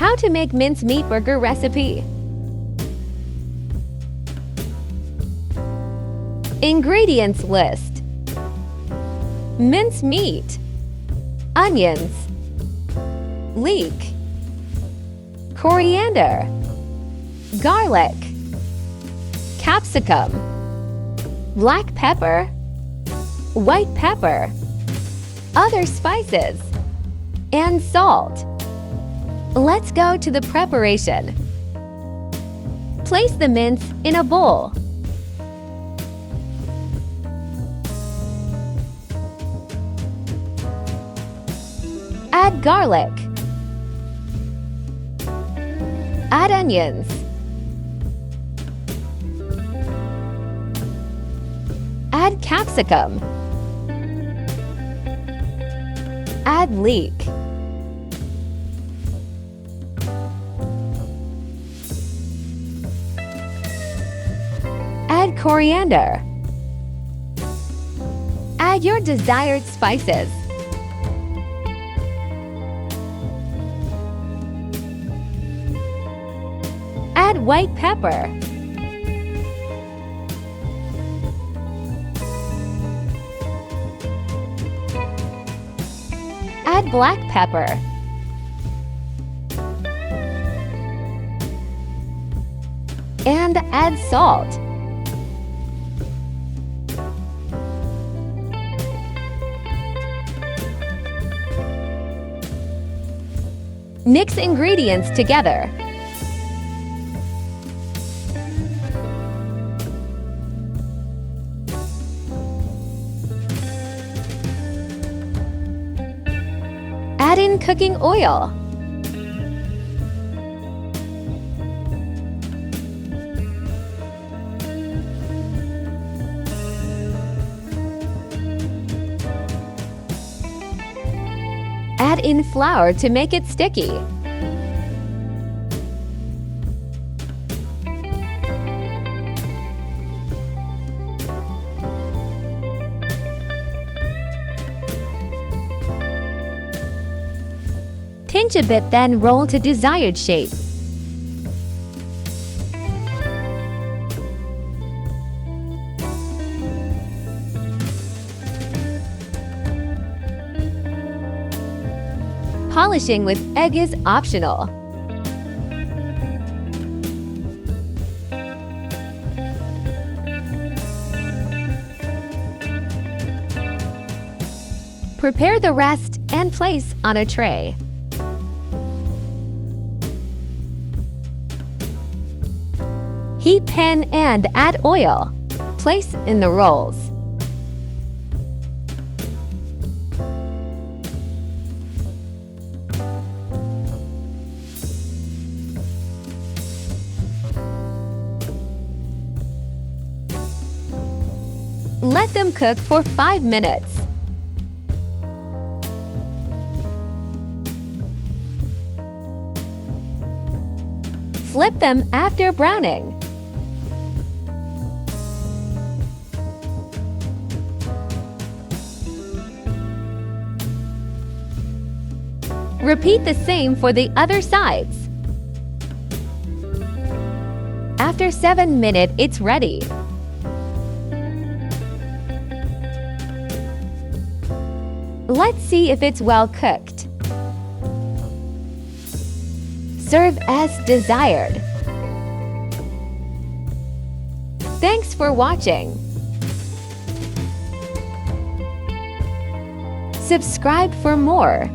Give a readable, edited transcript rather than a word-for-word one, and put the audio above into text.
How to make mince meat burger recipe. Ingredients list: mince meat, onions, leek, coriander, garlic, capsicum, black pepper, white pepper, other spices, and salt. Let's go to the preparation. Place the mince in a bowl. Add garlic. Add onions. Add capsicum. Add leek. Add coriander. Add your desired spices. Add white pepper. Add black pepper. And add salt. Mix ingredients together. Add in cooking oil. Add in flour to make it sticky. Pinch a bit, then roll to desired shape. Polishing with egg is optional. Prepare the rest and place on a tray. Heat pan and add oil. Place in the rolls. Let them cook for 5 minutes. Flip them after browning. Repeat the same for the other sides. After 7 minutes, it's ready. Let's see if it's well cooked. Serve as desired. Thanks for watching. Subscribe for more.